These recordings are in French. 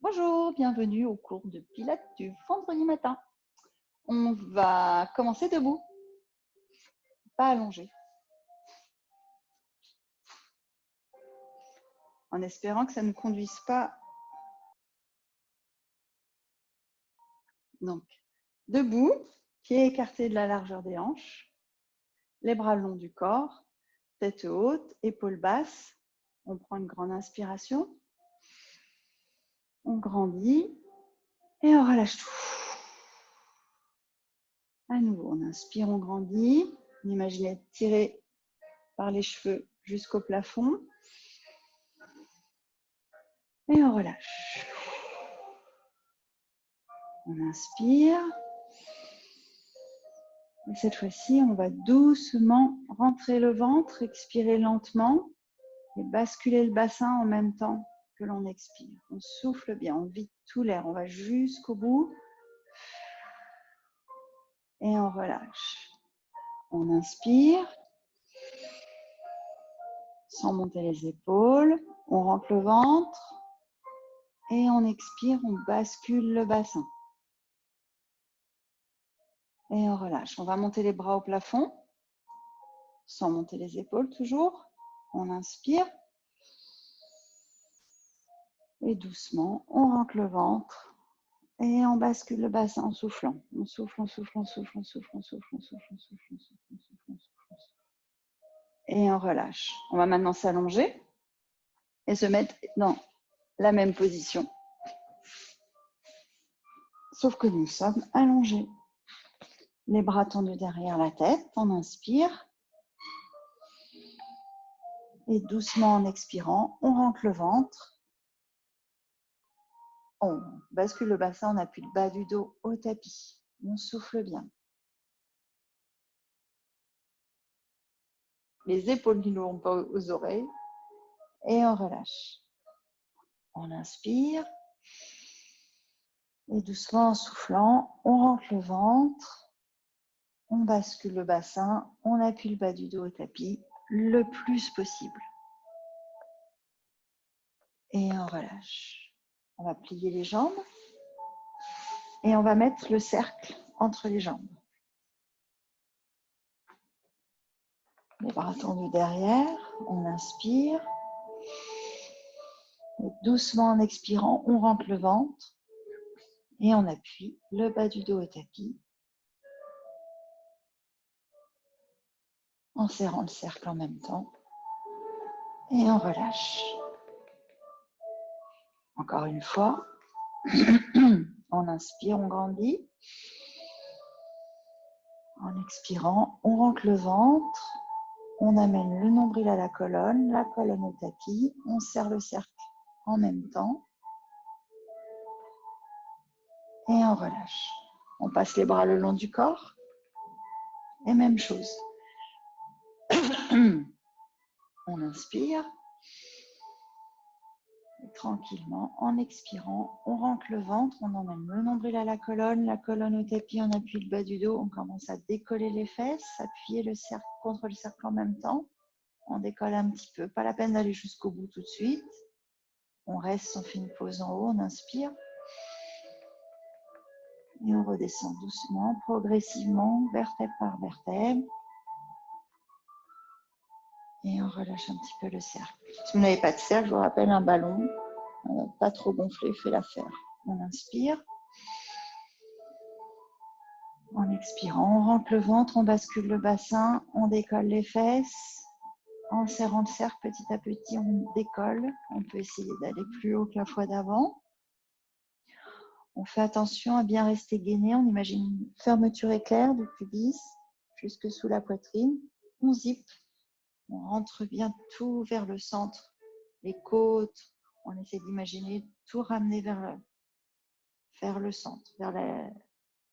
Bonjour, bienvenue au cours de Pilates du vendredi matin. On va commencer debout, pas allongé, en espérant que ça ne conduise pas. Donc, debout, pieds écartés de la largeur des hanches, les bras le long du corps, tête haute, épaules basses. On prend une grande inspiration, on grandit et on relâche tout. À nouveau, on inspire, on grandit. On imagine être tiré par les cheveux jusqu'au plafond. Et on relâche. On inspire. Et cette fois-ci, on va doucement rentrer le ventre, expirer lentement et basculer le bassin en même temps que l'on expire. On souffle bien, on vide tout l'air. On va jusqu'au bout et on relâche. On inspire sans monter les épaules. On rentre le ventre et on expire, on bascule le bassin. Et on relâche. On va monter les bras au plafond sans monter les épaules toujours. On inspire. Et doucement, on rentre le ventre et on bascule le bassin en soufflant. On souffle, on souffle, on souffle, on souffle, on souffle, on souffle, on souffle, on souffle, on souffle, on souffle. Et on relâche. On va maintenant s'allonger et se mettre dans la même position. Sauf que nous sommes allongés. Les bras tendus derrière la tête. On inspire. Et doucement en expirant, on rentre le ventre. On bascule le bassin, on appuie le bas du dos au tapis. On souffle bien. Les épaules qui ne vont pas aux oreilles. Et on relâche. On inspire. Et doucement en soufflant, on rentre le ventre. On bascule le bassin. On appuie le bas du dos au tapis le plus possible. Et on relâche. On va plier les jambes. Et on va mettre le cercle entre les jambes. Les bras tendus derrière. On inspire. Et doucement en expirant, on rentre le ventre. Et on appuie le bas du dos au tapis. En serrant le cercle en même temps. Et on relâche. Encore une fois. On inspire, on grandit. En expirant, on rentre le ventre. On amène le nombril à la colonne au tapis. On serre le cercle en même temps. Et on relâche. On passe les bras le long du corps. Et même chose. On inspire. Et tranquillement, en expirant, on rentre le ventre. On emmène le nombril à la colonne au tapis. On appuie le bas du dos. On commence à décoller les fesses. Appuyer le cercle contre le cercle en même temps. On décolle un petit peu. Pas la peine d'aller jusqu'au bout tout de suite. On reste, on fait une pause en haut. On inspire. Et on redescend doucement, progressivement, vertèbre par vertèbre. Et on relâche un petit peu le cercle. Si vous n'avez pas de cercle, je vous rappelle un ballon. Pas trop gonflé, fait l'affaire. On inspire. En expirant, on rentre le ventre, on bascule le bassin, on décolle les fesses. En serrant le cercle petit à petit, on décolle. On peut essayer d'aller plus haut que la fois d'avant. On fait attention à bien rester gainé. On imagine une fermeture éclair du pubis jusque sous la poitrine. On zippe. On rentre bien tout vers le centre. Les côtes. On essaie d'imaginer tout ramener vers le centre, vers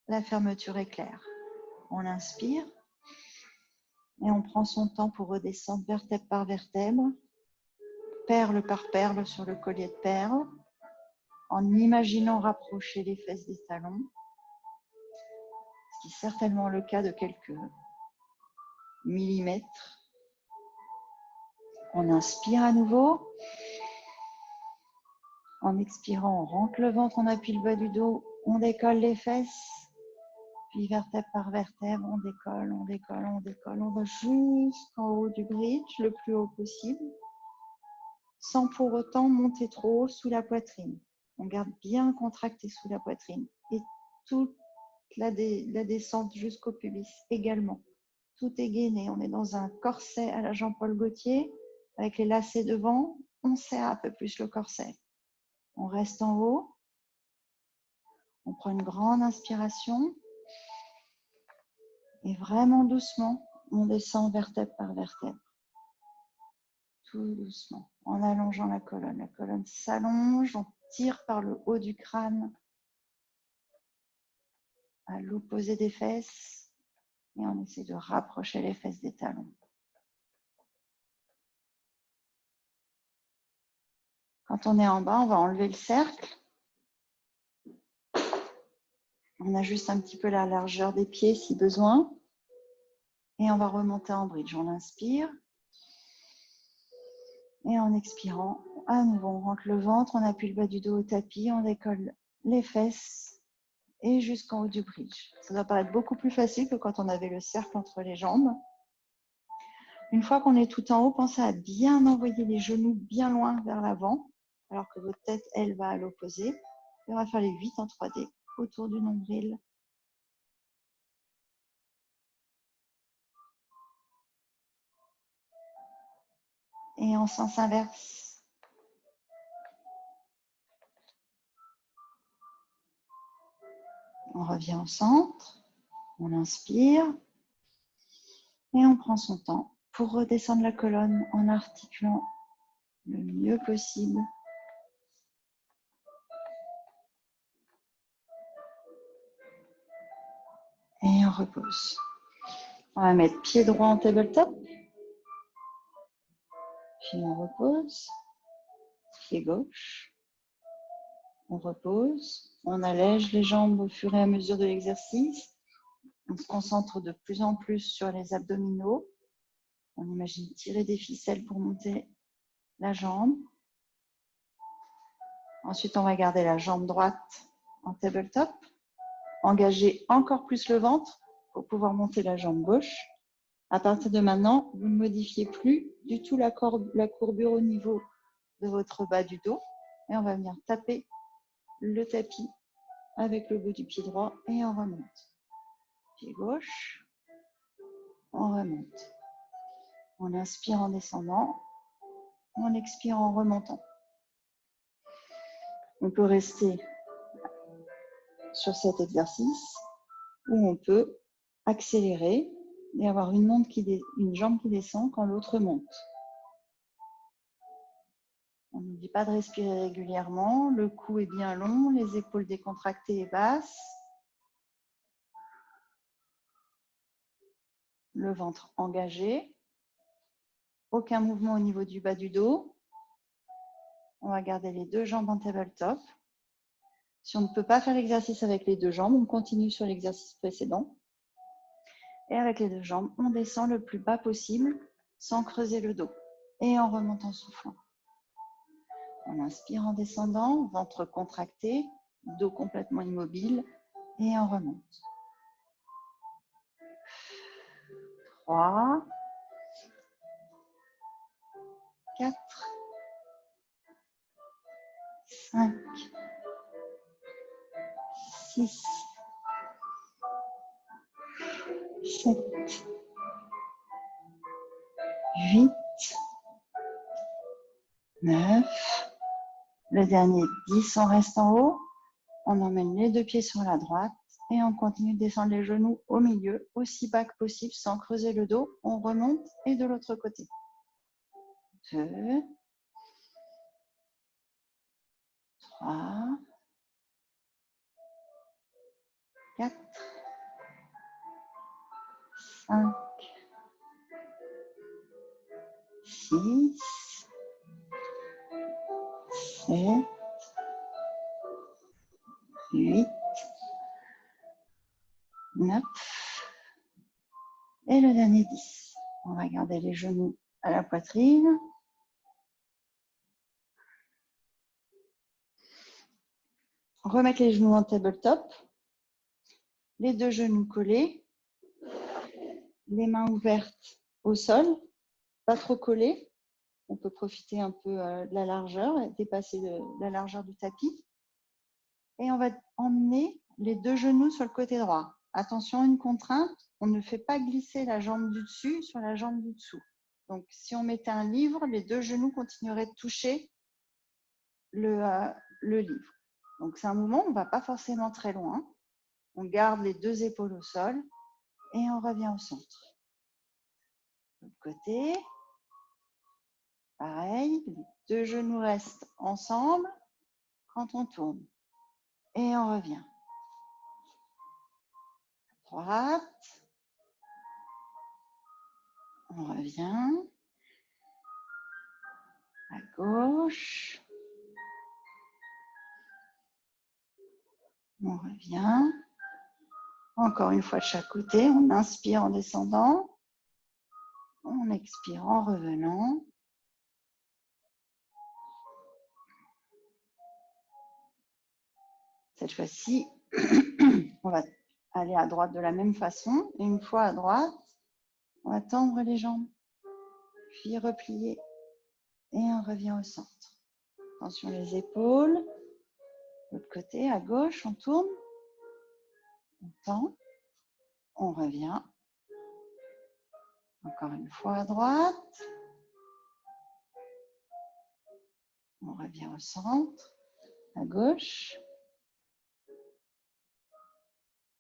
la fermeture éclair. On inspire. Et on prend son temps pour redescendre vertèbre par vertèbre. Perle par perle sur le collier de perles. En imaginant rapprocher les fesses des talons. Ce qui est certainement le cas de quelques millimètres. On inspire à nouveau. En expirant, on rentre le ventre, on appuie le bas du dos, on décolle les fesses. Puis vertèbre par vertèbre, on décolle, on décolle, on décolle. On va jusqu'en haut du bridge, le plus haut possible, sans pour autant monter trop haut sous la poitrine. On garde bien contracté sous la poitrine. Et toute la descente jusqu'au pubis également. Tout est gainé. On est dans un corset à la Jean-Paul Gaultier, avec les lacets devant. On serre un peu plus le corset. On reste en haut. On prend une grande inspiration. Et vraiment doucement, on descend vertèbre par vertèbre. Tout doucement, en allongeant la colonne. La colonne s'allonge, on tire par le haut du crâne à l'opposé des fesses et on essaie de rapprocher les fesses des talons. Quand on est en bas, on va enlever le cercle. On ajuste un petit peu la largeur des pieds si besoin. Et on va remonter en bridge. On inspire. Et en expirant, à nouveau, on rentre le ventre, on appuie le bas du dos au tapis, on décolle les fesses et jusqu'en haut du bridge. Ça doit paraître beaucoup plus facile que quand on avait le cercle entre les jambes. Une fois qu'on est tout en haut, pensez à bien envoyer les genoux bien loin vers l'avant, alors que votre tête, elle, va à l'opposé. Et on va faire les 8 en 3D autour du nombril. Et en sens inverse. On revient au centre, on inspire et on prend son temps pour redescendre la colonne en articulant le mieux possible. Et on repose. On va mettre pied droit en tabletop. Puis on repose. Pied gauche. On repose. On allège les jambes au fur et à mesure de l'exercice. On se concentre de plus en plus sur les abdominaux. On imagine tirer des ficelles pour monter la jambe. Ensuite, on va garder la jambe droite en tabletop. Engager encore plus le ventre pour pouvoir monter la jambe gauche. À partir de maintenant, vous ne modifiez plus du tout la courbure au niveau de votre bas du dos. Et on va venir taper le tapis avec le bout du pied droit et on remonte. Pied gauche, on remonte. On inspire en descendant, on expire en remontant. On peut rester sur cet exercice ou on peut accélérer et avoir une jambe qui descend quand l'autre monte. On n'oublie pas de respirer régulièrement, le cou est bien long, les épaules décontractées et basses, le ventre engagé, aucun mouvement au niveau du bas du dos. On va garder les deux jambes en tabletop. Si on ne peut pas faire l'exercice avec les deux jambes, on continue sur l'exercice précédent. Et avec les deux jambes, on descend le plus bas possible sans creuser le dos. Et on remonte en soufflant. On inspire en descendant, ventre contracté, dos complètement immobile. Et on remonte. 3, 4, 5, 6, 7, 8, 9. Le dernier 10, on reste en haut. On emmène les deux pieds sur la droite et on continue de descendre les genoux au milieu, aussi bas que possible, sans creuser le dos. On remonte et de l'autre côté. 2, 3, 4, 5, 6, 7, 8, 9 et le dernier 10. On va garder les genoux à la poitrine. remettre les genoux en tabletop, les deux genoux collés, les mains ouvertes au sol, pas trop collées. On peut profiter un peu de la largeur, dépasser la largeur du tapis. Et on va emmener les deux genoux sur le côté droit. Attention, une contrainte, on ne fait pas glisser la jambe du dessus sur la jambe du dessous. Donc, si on mettait un livre, les deux genoux continueraient de toucher le livre. Donc, c'est un mouvement, on ne va pas forcément très loin. On garde les deux épaules au sol et on revient au centre. De l'autre côté, pareil, les deux genoux restent ensemble quand on tourne. Et on revient. À droite, on revient. À gauche, on revient. Encore une fois de chaque côté, on inspire en descendant, on expire en revenant. Cette fois-ci, on va aller à droite de la même façon. Et une fois à droite, on va tendre les jambes, puis replier. Et on revient au centre. Attention les épaules. De l'autre côté, à gauche, on tourne. On tend. On revient. Encore une fois à droite. On revient au centre. À gauche.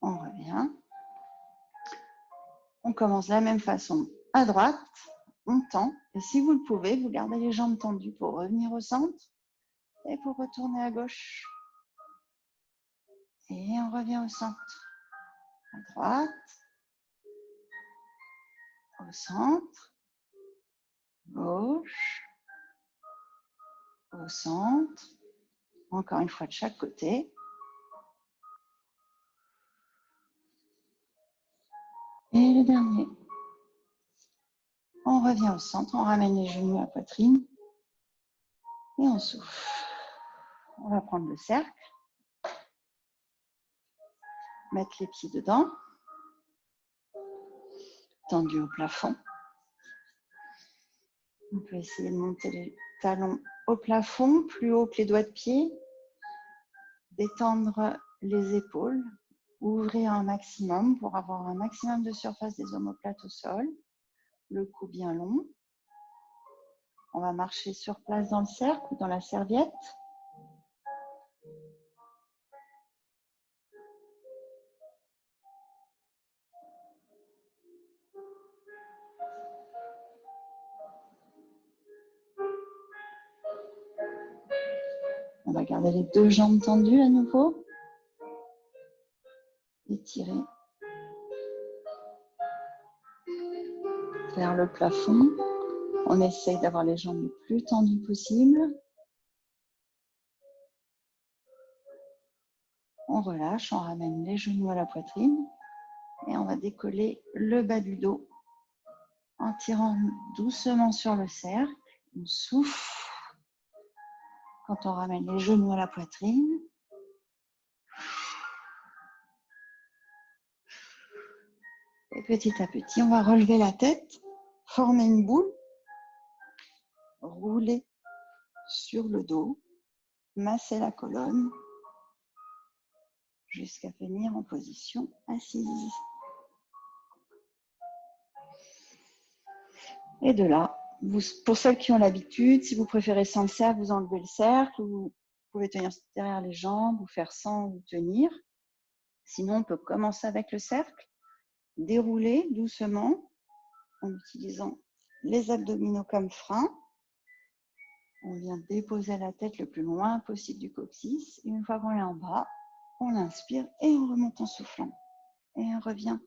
On revient. On commence de la même façon à droite, on tend, et si vous le pouvez, vous gardez les jambes tendues pour revenir au centre et pour retourner à gauche. Et on revient au centre. À droite, au centre, gauche, au centre, encore une fois de chaque côté. Et le dernier. On revient au centre, on ramène les genoux à la poitrine et on souffle. On va prendre le cercle, mettre les pieds dedans, tendus au plafond. On peut essayer de monter les talons au plafond, plus haut que les doigts de pied, d'étendre les épaules, ouvrir un maximum pour avoir un maximum de surface des omoplates au sol, le cou bien long. On va marcher sur place dans le cercle ou dans la serviette. On va garder les deux jambes tendues à nouveau. Étirer vers le plafond. On essaye d'avoir les jambes les plus tendues possible. On relâche, on ramène les genoux à la poitrine et on va décoller le bas du dos en tirant doucement sur le cercle. On souffle quand on ramène les genoux à la poitrine. Et petit à petit, on va relever la tête, former une boule, rouler sur le dos, masser la colonne jusqu'à venir en position assise. Et de là, pour celles qui ont l'habitude, si vous préférez sans le cercle, vous enlevez le cercle, vous pouvez tenir derrière les jambes ou faire sans ou tenir. Sinon, on peut commencer avec le cercle, dérouler doucement en utilisant les abdominaux comme frein. On vient déposer la tête le plus loin possible du coccyx. Et une fois qu'on est en bas, on inspire et on remonte en soufflant. Et on revient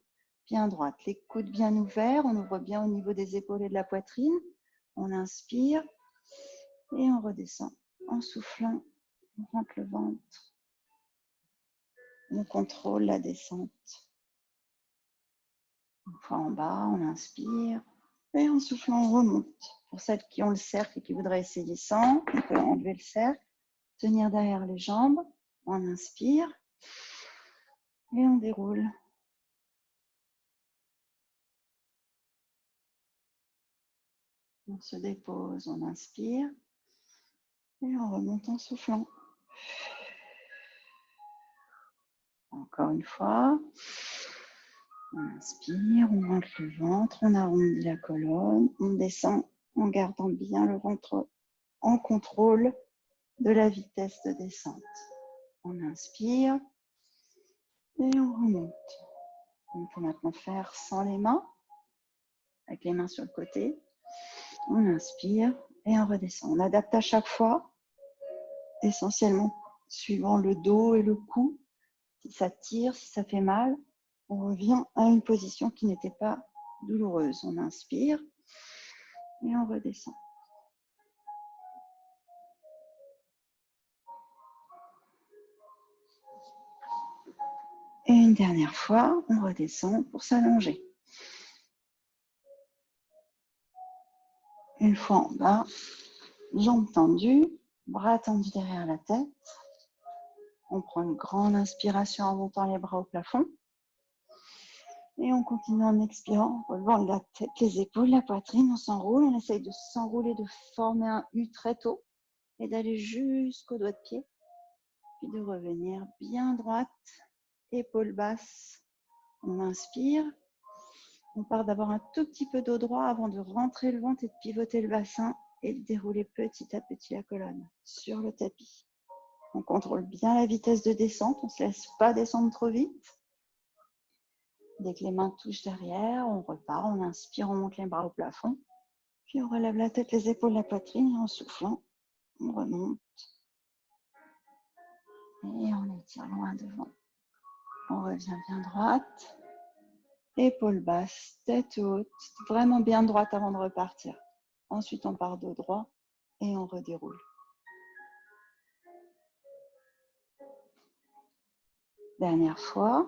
bien droite. Les coudes bien ouverts, on ouvre bien au niveau des épaules et de la poitrine. On inspire et on redescend. En soufflant, on rentre le ventre. On contrôle la descente. Une fois en bas, on inspire et en soufflant, on remonte. Pour celles qui ont le cercle et qui voudraient essayer sans, on peut enlever le cercle, tenir derrière les jambes On inspire et on déroule. On se dépose, on inspire et on remonte en soufflant. Encore une fois, on inspire, on rentre le ventre, on arrondit la colonne, on descend en gardant bien le ventre en contrôle de la vitesse de descente. On inspire et on remonte. On peut maintenant faire sans les mains, avec les mains sur le côté. On inspire et on redescend. On adapte à chaque fois, essentiellement suivant le dos et le cou. Si ça tire, si ça fait mal, on revient à une position qui n'était pas douloureuse. On inspire et on redescend. Et une dernière fois, on redescend pour s'allonger. Une fois en bas, jambes tendues, bras tendus derrière la tête. On prend une grande inspiration en montant les bras au plafond. Et on continue en expirant, relevant la tête, les épaules, la poitrine. On s'enroule, on essaye de s'enrouler, de former un U très tôt et d'aller jusqu'au doigt de pied. Puis de revenir bien droite, épaules basses. On inspire. On part d'avoir un tout petit peu dos droit avant de rentrer le ventre et de pivoter le bassin et de dérouler petit à petit la colonne sur le tapis. On contrôle bien la vitesse de descente, on ne se laisse pas descendre trop vite. Dès que les mains touchent derrière, on repart, on inspire, on monte les bras au plafond. Puis on relève la tête, les épaules, la poitrine et en soufflant, on remonte. Et on étire loin devant. On revient bien droite. Épaules basses, tête haute, vraiment bien droite avant de repartir. Ensuite, on part dos droit et on redéroule. Dernière fois.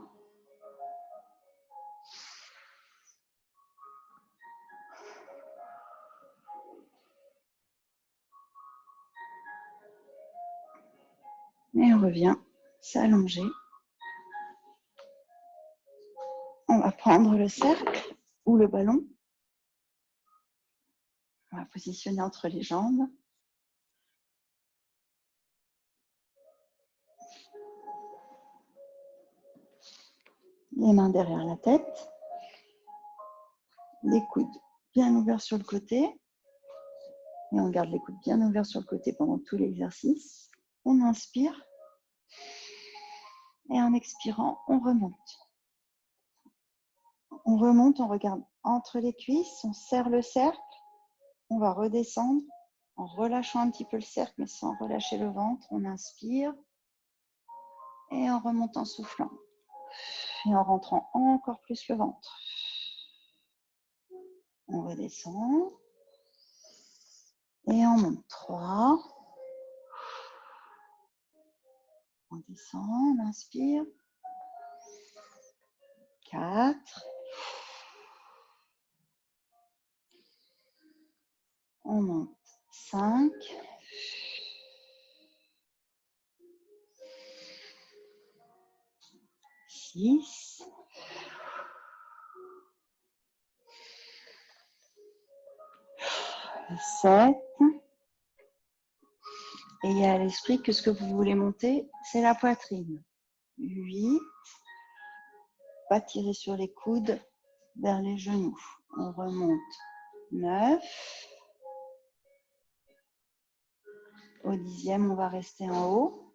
Et on revient s'allonger. On va prendre le cercle ou le ballon. On va positionner entre les jambes. Les mains derrière la tête. Les coudes bien ouverts sur le côté. Et on garde les coudes bien ouverts sur le côté pendant tout l'exercice. On inspire. Et en expirant, on remonte. On remonte, on regarde entre les cuisses, on serre le cercle. On va redescendre en relâchant un petit peu le cercle, mais sans relâcher le ventre. On inspire. Et on remonte en soufflant. Et en rentrant encore plus le ventre. On redescend. Et on monte 3. On descend, on inspire. 4. On monte 5. 6. 7. Et il y a à l'esprit que ce que vous voulez monter, c'est la poitrine. 8. Pas tirer sur les coudes vers les genoux. On remonte. 9. Au 10e, on va rester en haut.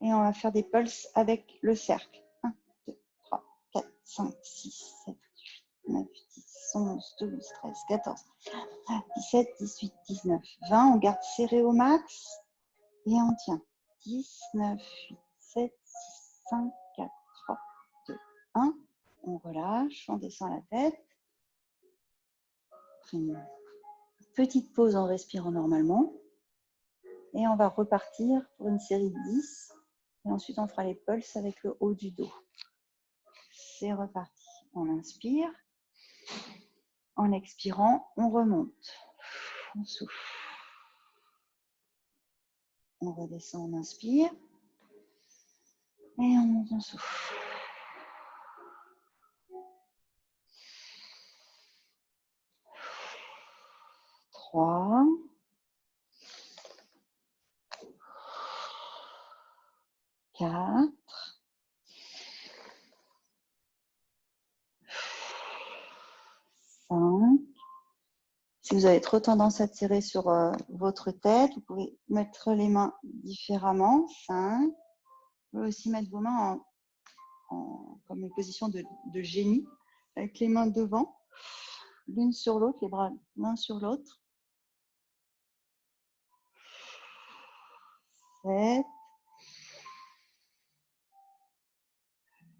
Et on va faire des pulses avec le cercle. 1, 2, 3, 4, 5, 6, 7, 8, 9, 10, 11, 12, 13, 14, 17, 18, 19, 20. On garde serré au max. Et on tient. 10, 9, 8, 7, 6, 5, 4, 3, 2, 1. On relâche, on descend la tête. Une petite pause en respirant normalement. Et on va repartir pour une série de 10. Et ensuite, on fera les pulses avec le haut du dos. C'est reparti. On inspire. En expirant, on remonte. On souffle. On redescend, on inspire. Et on monte, on souffle. 3. 4. 5. Si vous avez trop tendance à tirer sur votre tête, vous pouvez mettre les mains différemment. 5. Vous pouvez aussi mettre vos mains comme une position de génie, avec les mains devant, l'une sur l'autre, les bras l'un sur l'autre. 7.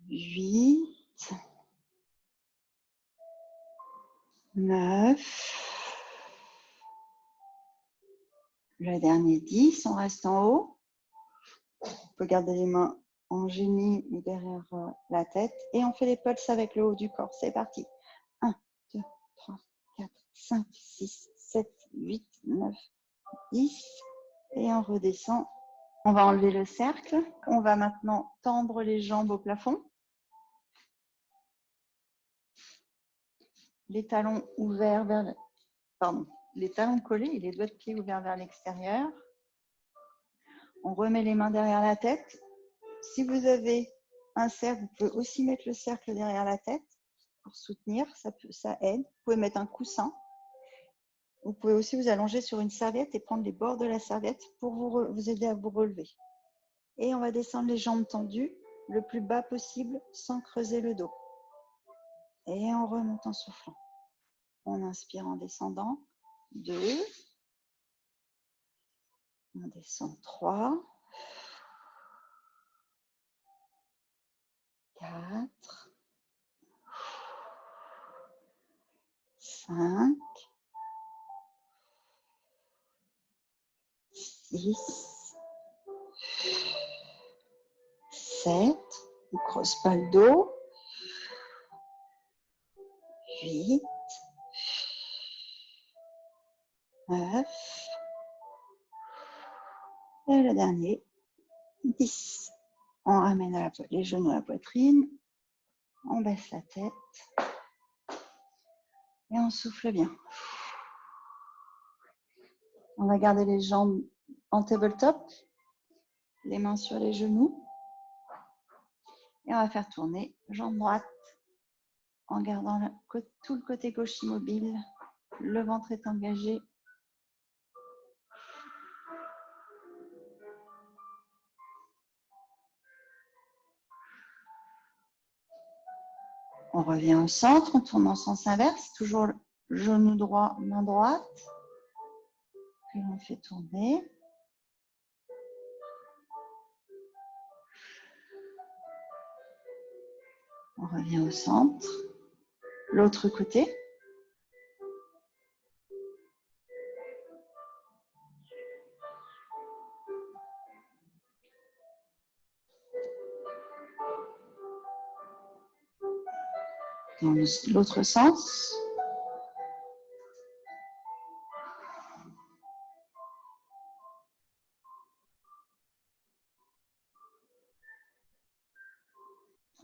8. 9. Le dernier 10. On reste en haut. On peut garder les mains en génie ou derrière la tête. Et on fait les pulses avec le haut du corps. C'est parti. 1, 2, 3, 4, 5, 6, 7, 8, 9, 10. Et on redescend. On va enlever le cercle. On va maintenant tendre les jambes au plafond. Les talons ouverts vers les talons collés et les doigts de pied ouverts vers l'extérieur. On remet les mains derrière la tête. Si vous avez un cercle, vous pouvez aussi mettre le cercle derrière la tête pour soutenir, ça aide. Vous pouvez mettre un coussin. Vous pouvez aussi vous allonger sur une serviette et prendre les bords de la serviette pour vous aider à vous relever. Et on va descendre les jambes tendues le plus bas possible sans creuser le dos. Et on remonte en soufflant. On inspire en descendant. 2. On descend 3. 4. 5. 6. 7. On ne creuse pas le dos. 8. 9. Et le dernier, 10. On ramène les genoux à la poitrine. On baisse la tête. Et on souffle bien. On va garder les jambes en tabletop. Les mains sur les genoux. Et on va faire tourner jambe droite en gardant tout le côté gauche immobile. Le ventre est engagé. On revient au centre, on tourne en sens inverse, toujours genou droit, main droite. Puis on fait tourner. On revient au centre. L'autre côté. Dans l'autre sens.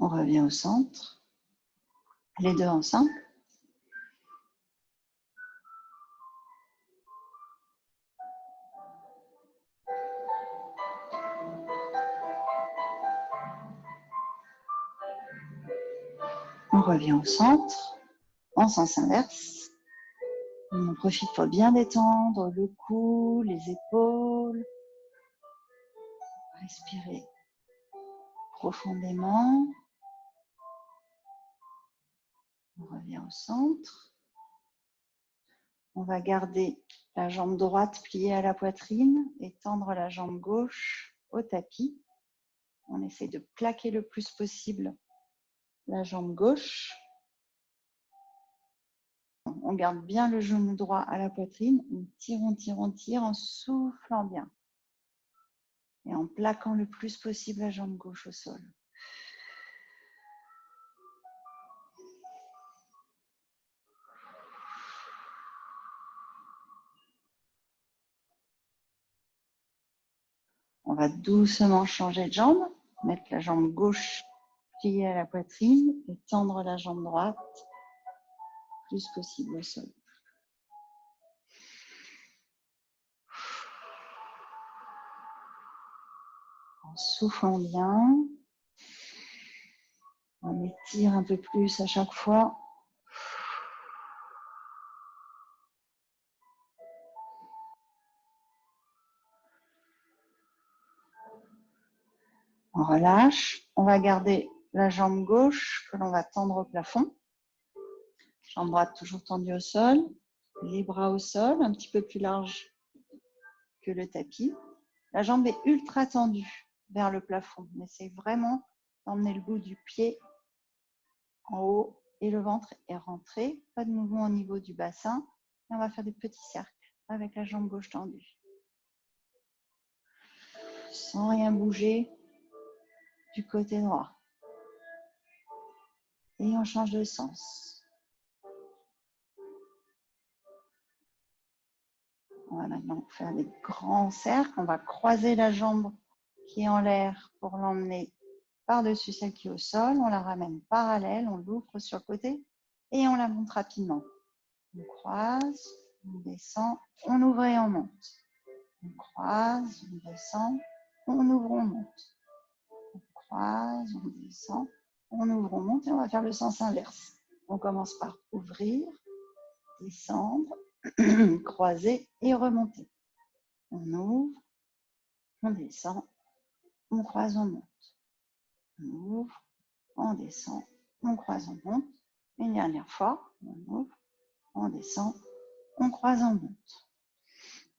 On revient au centre. Les deux ensemble. On revient au centre, en sens inverse. On profite pour bien détendre le cou, les épaules. Respirez profondément. On revient au centre. On va garder la jambe droite pliée à la poitrine et tendre la jambe gauche au tapis. On essaie de plaquer le plus possible la jambe gauche. On garde bien le genou droit à la poitrine. On tire, on tire, on tire en soufflant bien. Et en plaquant le plus possible la jambe gauche au sol. On va doucement changer de jambe, mettre la jambe gauche pliée à la poitrine et tendre la jambe droite plus possible au sol. En soufflant bien, on étire un peu plus à chaque fois. On relâche, on va garder la jambe gauche que l'on va tendre au plafond. Jambe droite toujours tendue au sol, les bras au sol, un petit peu plus large que le tapis. La jambe est ultra tendue vers le plafond, mais c'est vraiment d'emmener le bout du pied en haut et le ventre est rentré. Pas de mouvement au niveau du bassin. Et on va faire des petits cercles avec la jambe gauche tendue. Sans rien bouger du côté droit. Et on change de sens. On va maintenant faire des grands cercles. On va croiser la jambe qui est en l'air pour l'emmener par-dessus celle qui est au sol. On la ramène parallèle, on l'ouvre sur le côté et on la monte rapidement. On croise, on descend, on ouvre et on monte. On croise, on descend, on ouvre, on monte. On croise, on descend, on ouvre, on monte et on va faire le sens inverse. On commence par ouvrir, descendre, croiser et remonter. On ouvre, on descend, on croise, on monte. On ouvre, on descend, on croise, on monte. Une dernière fois, on ouvre, on descend, on croise, on monte.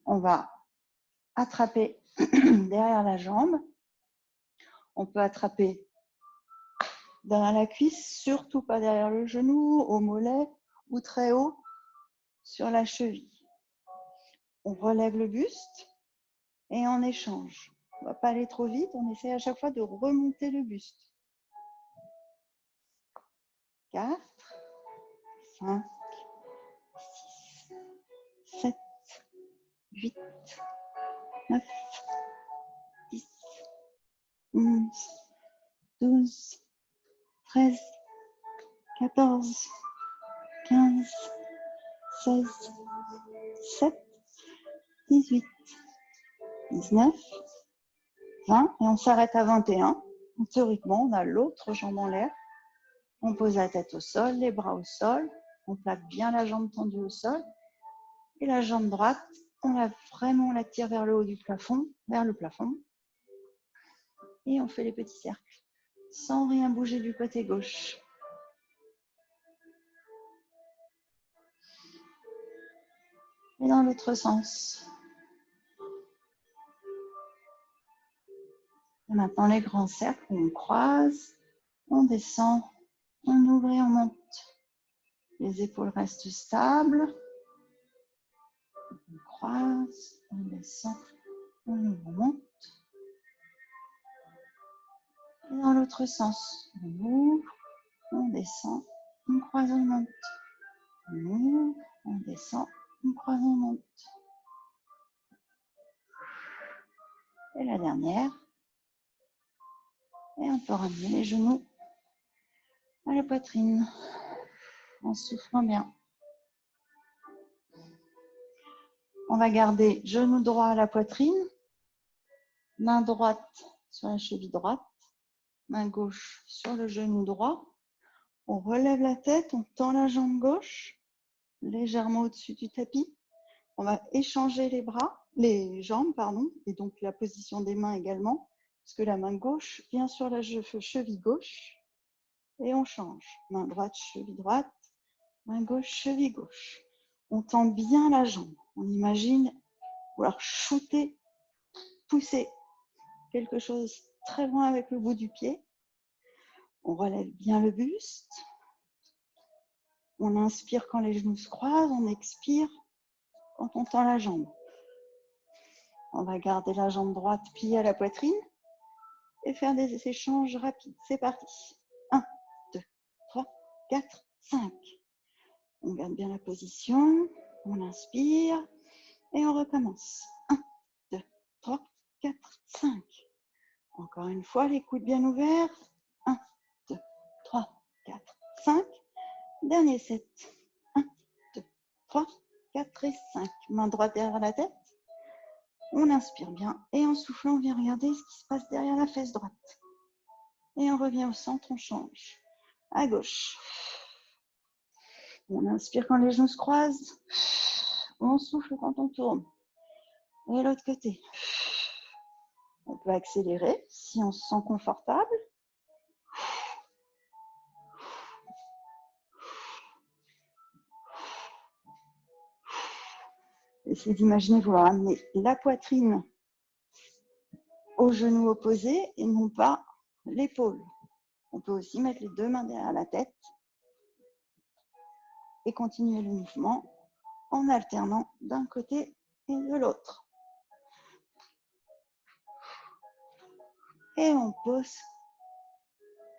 On va attraper derrière la jambe. On peut attraper derrière la cuisse, surtout pas derrière le genou, au mollet ou très haut sur la cheville. On relève le buste et on échange. On ne va pas aller trop vite, on essaie à chaque fois de remonter le buste. 4, 5, 6, 7, 8, 9, 10, 11, 12, 13, 14, 15, 16, 17, 18, 19, 20 et on s'arrête à 21. Théoriquement, on a l'autre jambe en l'air. On pose la tête au sol, les bras au sol. On plaque bien la jambe tendue au sol. Et la jambe droite, on la tire vers le haut du plafond, vers le plafond. Et on fait les petits cercles sans rien bouger du côté gauche. Et dans l'autre sens. Et maintenant les grands cercles, on croise, on descend, on ouvre et on monte. Les épaules restent stables. On croise, on descend, on ouvre, on monte. Et dans l'autre sens, on ouvre, on descend, on croise, on monte. On ouvre, on descend, on croise, on monte. Et la dernière. Et on peut ramener les genoux à la poitrine en soufflant bien. On va garder genou droit à la poitrine, main droite sur la cheville droite, main gauche sur le genou droit. On relève la tête, on tend la jambe gauche légèrement au-dessus du tapis. On va échanger les jambes, et donc la position des mains également, parce que la main gauche vient sur la cheville gauche et on change. Main droite, cheville droite, main gauche, cheville gauche. On tend bien la jambe. On imagine vouloir shooter, pousser quelque chose très loin avec le bout du pied. On relève bien le buste. On inspire quand les genoux se croisent, on expire quand on tend la jambe. On va garder la jambe droite pliée à la poitrine et faire des échanges rapides. C'est parti. 1, 2, 3, 4, 5. On garde bien la position. On inspire et on recommence. 1, 2, 3, 4, 5. Encore une fois, les coudes bien ouverts. 1, 2, 3, 4, 5. Dernier 7. 1, 2, 3, 4 et 5. Main droite derrière la tête. On inspire bien et en soufflant, on vient regarder ce qui se passe derrière la fesse droite. Et on revient au centre, on change. À gauche. On inspire quand les genoux se croisent. On souffle quand on tourne. Et l'autre côté. On peut accélérer si on se sent confortable. Essayez d'imaginer vouloir amener la poitrine au genou opposé et non pas l'épaule. On peut aussi mettre les deux mains derrière la tête et continuer le mouvement en alternant d'un côté et de l'autre. Et on pose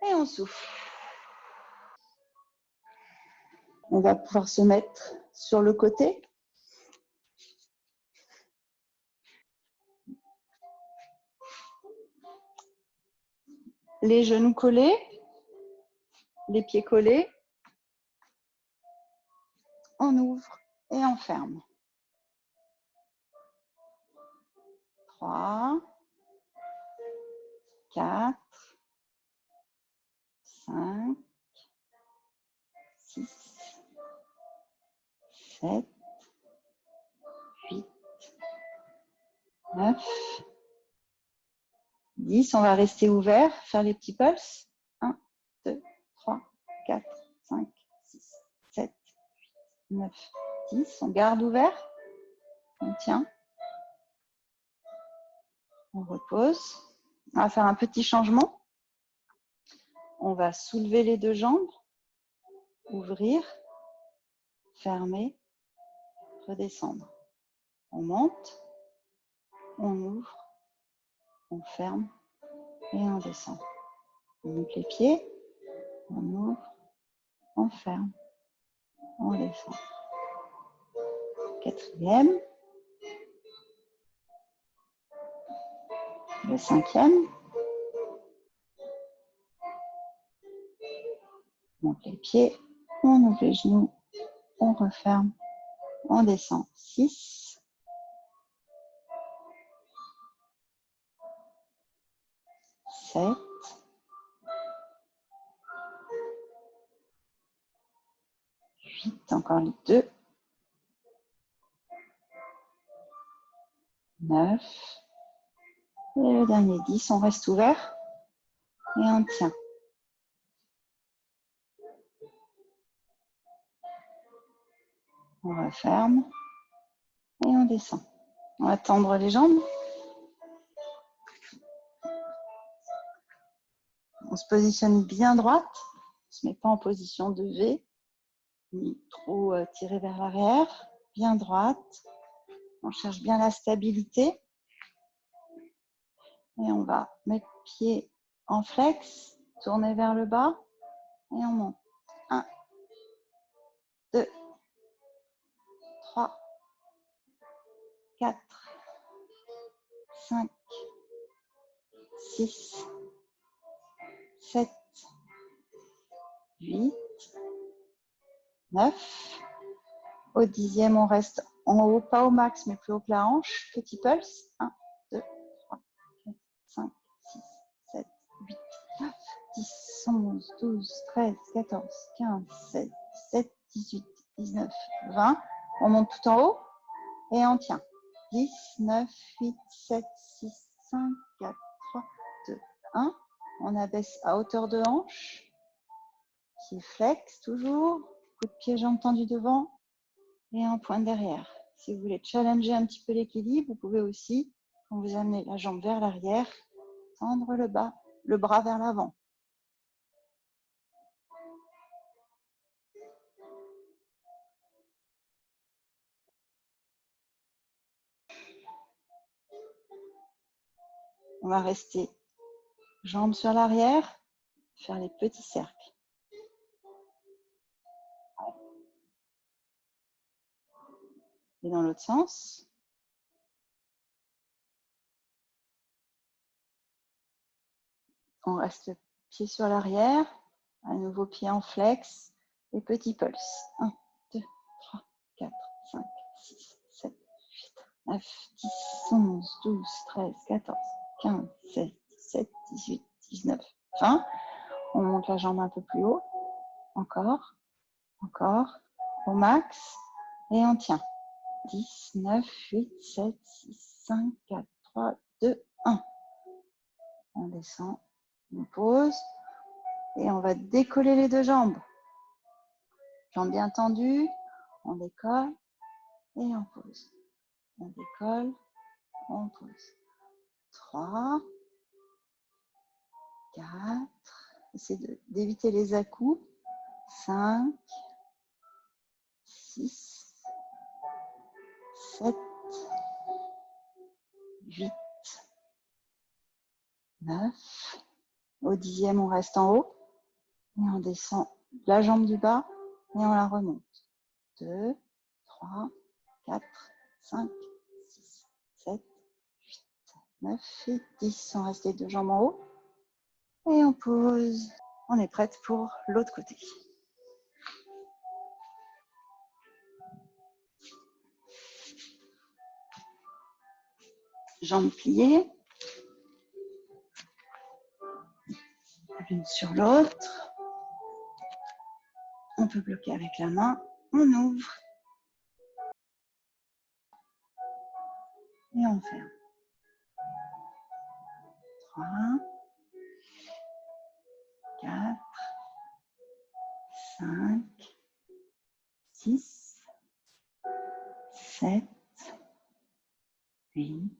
et on souffle. On va pouvoir se mettre sur le côté. Les genoux collés, les pieds collés. On ouvre et on ferme. 3, 4, 5, 6, 7, 8, 9, 10. On va rester ouvert, faire les petits pulses. 1, 2, 3, 4, 5, 6, 7, 8, 9, 10. On garde ouvert. On tient. On repose. On va faire un petit changement. On va soulever les deux jambes, ouvrir, fermer, redescendre. On monte, on ouvre, on ferme et on descend. On monte les pieds, on ouvre, on ferme, on descend. Quatrième, le cinquième. On monte les pieds, on ouvre les genoux, on referme, on descend. 6, 7, 8, encore les deux, 9, et le dernier 10, on reste ouvert et on tient. On referme et on descend. On va tendre les jambes. On se positionne bien droite. On ne se met pas en position de V, ni trop tiré vers l'arrière. Bien droite. On cherche bien la stabilité. Et on va mettre pied en flex, tourner vers le bas et on monte. 1, 2, 3, 4, 5, 6, 7, 8, 9. Au dixième, on reste en haut, pas au max, mais plus haut que la hanche. Petit pulse. 1, 2, 3, 4, 5, 6, 7, 8, 9, 10, 11, 12, 13, 14, 15, 16, 17, 18, 19, 20. On monte tout en haut et on tient. 10, 9, 8, 7, 6, 5, 4, 3, 2, 1. On abaisse à hauteur de hanche. Pied flex toujours. Coup de pied, jambes tendues devant. Et en pointe derrière. Si vous voulez challenger un petit peu l'équilibre, vous pouvez aussi, quand vous amenez la jambe vers l'arrière, tendre le bras vers l'avant. On va rester jambes sur l'arrière, faire les petits cercles. Et dans l'autre sens. On reste pied sur l'arrière. À nouveau pied en flex. Et petit pulse. 1, 2, 3, 4, 5, 6, 7, 8, 9, 10, 11, 12, 13, 14, 15, 16, 17, 18, 19, 20. On monte la jambe un peu plus haut. Encore. Encore. Au max. Et on tient. 10, 9, 8, 7, 6, 5, 4, 3, 2, 1. On descend. On pose. Et on va décoller les deux jambes. Jambes bien tendues. On décolle. Et on pose. On décolle. On pose. 3, 4. Essayez d'éviter les à-coups. 5, 6, 7, 8, 9. Au 10e, on reste en haut. Et on descend la jambe du bas et on la remonte. 2, 3, 4, 5, 6, 7, 8, 9 et 10. On reste les deux jambes en haut. Et on pose. On est prête pour l'autre côté. Jambes pliées. L'une sur l'autre. On peut bloquer avec la main. On ouvre. Et on ferme. 3, 4, 5, 6, 7, 8,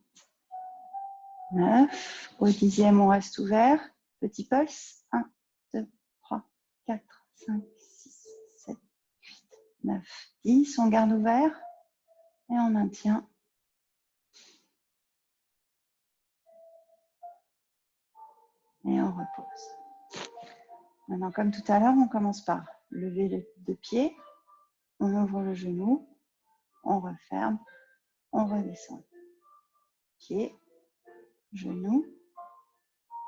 9. Au 10e, on reste ouvert. Petit pulse. 1, 2, 3, 4, 5, 6, 7, 8, 9, 10. On garde ouvert et on maintient. Et on repose. Maintenant, comme tout à l'heure, on commence par lever les deux pieds. On ouvre le genou. On referme. On redescend. Pied, genou.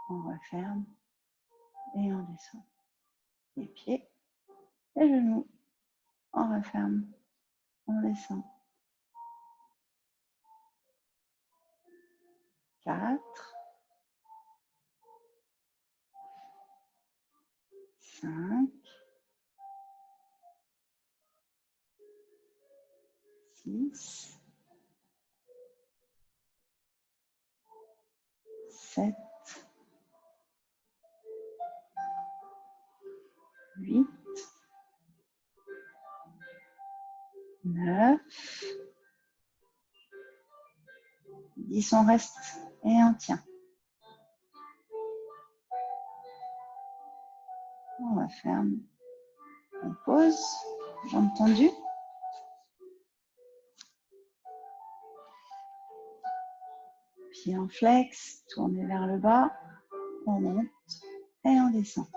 On referme et on descend. Les pieds et genoux. On referme. On descend. 4, 5, 6, 7, 8, 9, 10. On reste et on tient. On referme. On pose. Jambes tendues. Pieds en flex. Tournez vers le bas. On monte et on descend.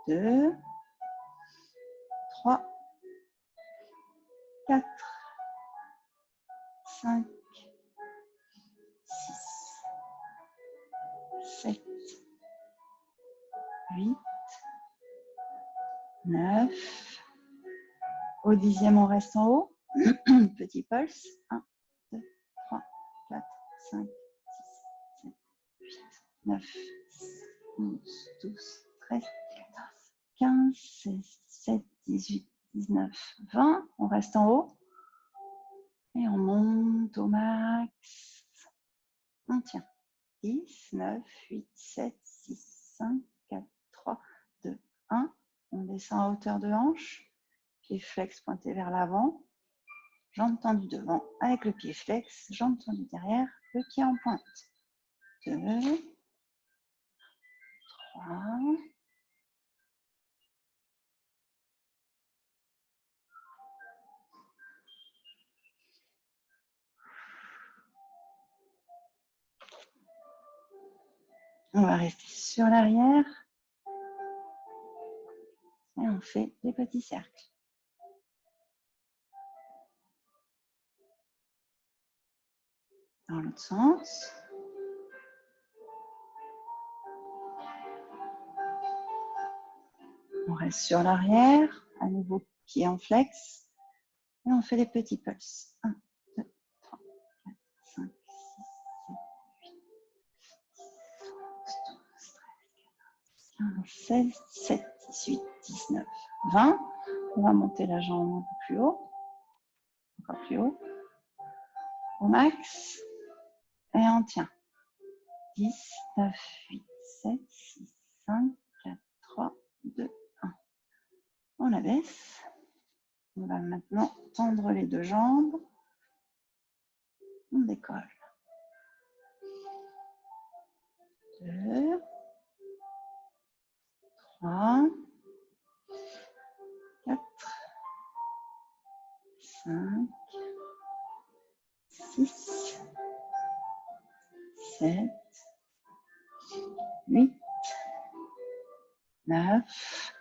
2, 3, 4, 5, 6, 7, 8, 9. Au 10e, on reste en haut. Petit pulse. 1, 2, 3, 4, 5, 6, 7, 8, 9, 11, 12, 13, 14, 15, 16, 17, 18, 19, 20. On reste en haut. Et on monte au max. On tient. 10, 9, 8, 7, 6, 5, 4, 3, 2, 1. On descend à hauteur de hanche. Pied flex pointé vers l'avant. Jambes tendues devant avec le pied flex. Jambes tendues derrière. Le pied en pointe. 2, 3. On va rester sur l'arrière. Et on fait des petits cercles. Dans l'autre sens. On reste sur l'arrière, à nouveau pied en flex. Et on fait les petits pulses. 1, 2, 3, 4, 5, 6, 7, 8, 9, 10, 11, 12, 13, 14, 15, 16, 17, 18, 19, 20. On va monter la jambe un peu plus haut. Encore plus haut. Au max. Et on tient. 10, 9, 8, 7, 6, 5, 4, 3, 2, 1. On abaisse. On va maintenant tendre les deux jambes. On décolle. 2, 3, 4, 5, 6, 7, 8, 9.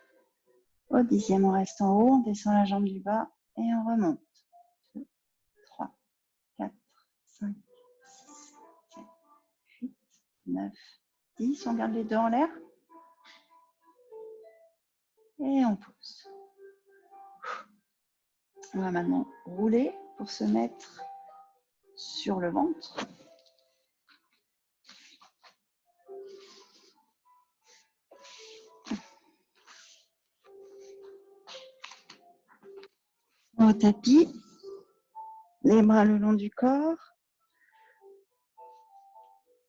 Au 10e, on reste en haut, on descend la jambe du bas et on remonte. 2, 3, 4, 5, 6, 7, 8, 9, 10. On garde les deux en l'air. Et on pose. On va maintenant rouler pour se mettre sur le ventre. Au tapis, les bras le long du corps.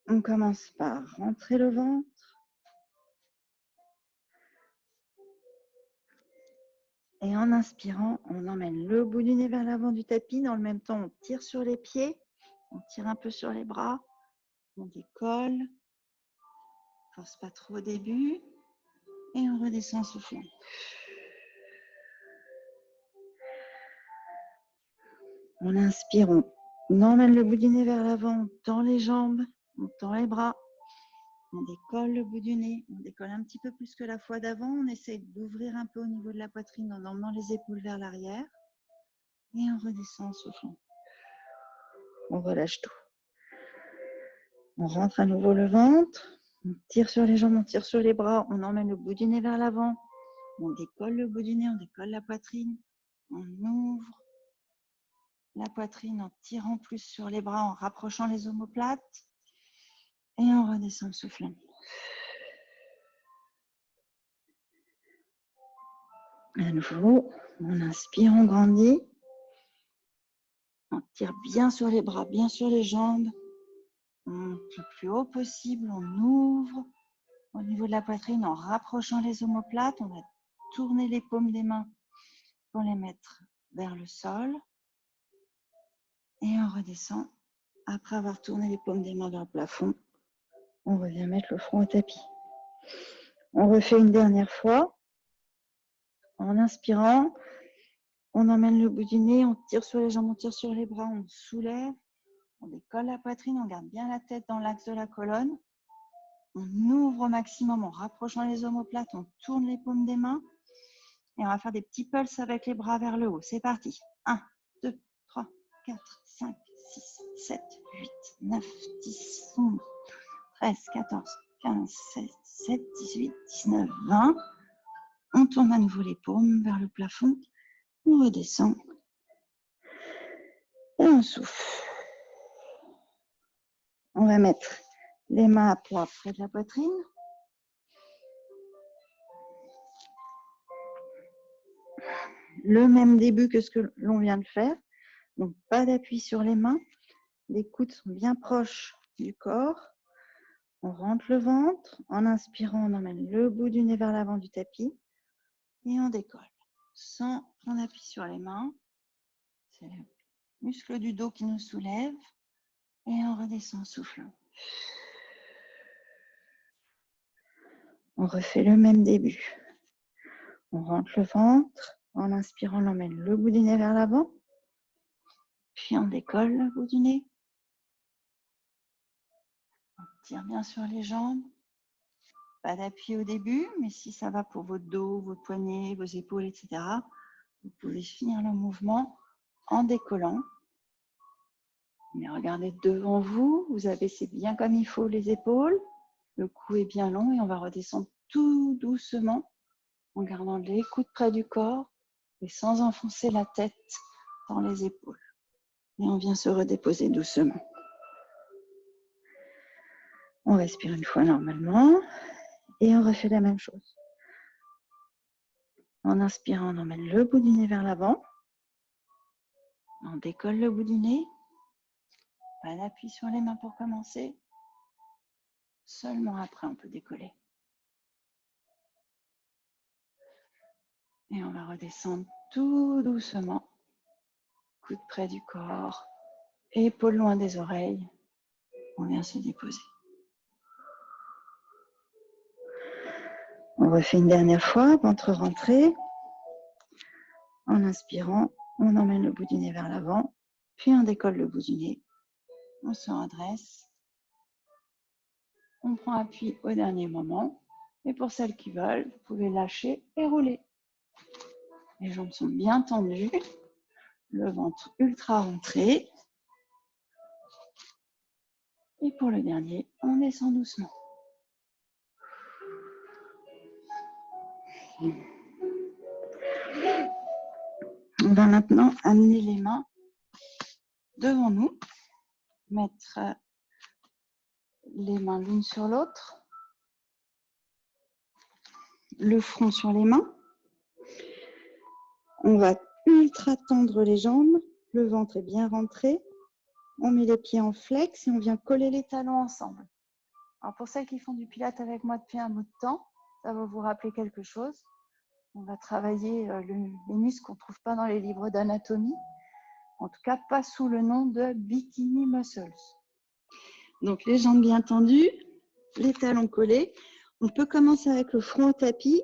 On commence par rentrer le ventre. Et en inspirant, on emmène le bout du nez vers l'avant du tapis. Dans le même temps, on tire sur les pieds. On tire un peu sur les bras. On décolle. Force pas trop au début. Et on redescend en soufflant. On inspire, on emmène le bout du nez vers l'avant. On tend les jambes. On tend les bras. On décolle le bout du nez, on décolle un petit peu plus que la fois d'avant. On essaie d'ouvrir un peu au niveau de la poitrine en emmenant les épaules vers l'arrière. Et on redescend en soufflant. On relâche tout. On rentre à nouveau le ventre. On tire sur les jambes, on tire sur les bras. On emmène le bout du nez vers l'avant. On décolle le bout du nez, on décolle la poitrine. On ouvre la poitrine en tirant plus sur les bras, en rapprochant les omoplates. Et on redescend en soufflant. À nouveau, on inspire, on grandit. On tire bien sur les bras, bien sur les jambes. On monte le plus haut possible. On ouvre au niveau de la poitrine en rapprochant les omoplates. On va tourner les paumes des mains pour les mettre vers le sol. Et on redescend. Après avoir tourné les paumes des mains vers le plafond, on revient mettre le front au tapis. On refait une dernière fois. En inspirant, on emmène le bout du nez, on tire sur les jambes, on tire sur les bras, on soulève. On décolle la poitrine, on garde bien la tête dans l'axe de la colonne. On ouvre au maximum en rapprochant les omoplates, on tourne les paumes des mains. Et on va faire des petits pulses avec les bras vers le haut. C'est parti. 1, 2, 3, 4, 5, 6, 7, 8, 9, 10, 11, 13, 14, 15, 16, 17, 18, 19, 20. On tourne à nouveau les paumes vers le plafond. On redescend. Et on souffle. On va mettre les mains à plat près de la poitrine. Le même début que ce que l'on vient de faire. Donc, pas d'appui sur les mains. Les coudes sont bien proches du corps. On rentre le ventre. En inspirant, on emmène le bout du nez vers l'avant du tapis. Et on décolle. Sans qu'on appuie sur les mains. C'est le muscle du dos qui nous soulève. Et on redescend en soufflant. On refait le même début. On rentre le ventre. En inspirant, on emmène le bout du nez vers l'avant. Puis on décolle le bout du nez. On tire bien sur les jambes. Pas d'appui au début, mais si ça va pour votre dos, votre poignet, vos épaules, etc., vous pouvez finir le mouvement en décollant. Mais regardez devant vous, vous abaissez bien comme il faut les épaules. Le cou est bien long et on va redescendre tout doucement en gardant les coudes près du corps et sans enfoncer la tête dans les épaules. Et on vient se redéposer doucement. On respire une fois normalement et on refait la même chose. En inspirant, on emmène le bout du nez vers l'avant. On décolle le bout du nez. Pas d'appui sur les mains pour commencer. Seulement après, on peut décoller. Et on va redescendre tout doucement. Coude près du corps, épaules loin des oreilles. On vient se déposer. On refait une dernière fois, ventre rentré. En inspirant, on emmène le bout du nez vers l'avant, puis on décolle le bout du nez. On se redresse. On prend appui au dernier moment. Et pour celles qui veulent, vous pouvez lâcher et rouler. Les jambes sont bien tendues. Le ventre ultra rentré. Et pour le dernier, on descend doucement. On va maintenant amener les mains devant nous. Mettre les mains l'une sur l'autre. Le front sur les mains. On va ultra tendre les jambes. Le ventre est bien rentré. On met les pieds en flex et on vient coller les talons ensemble. Alors pour celles qui font du pilates avec moi depuis un bout de temps, ça va vous rappeler quelque chose. On va travailler les muscles qu'on ne trouve pas dans les livres d'anatomie. En tout cas, pas sous le nom de bikini muscles. Donc les jambes bien tendues, les talons collés. On peut commencer avec le front au tapis.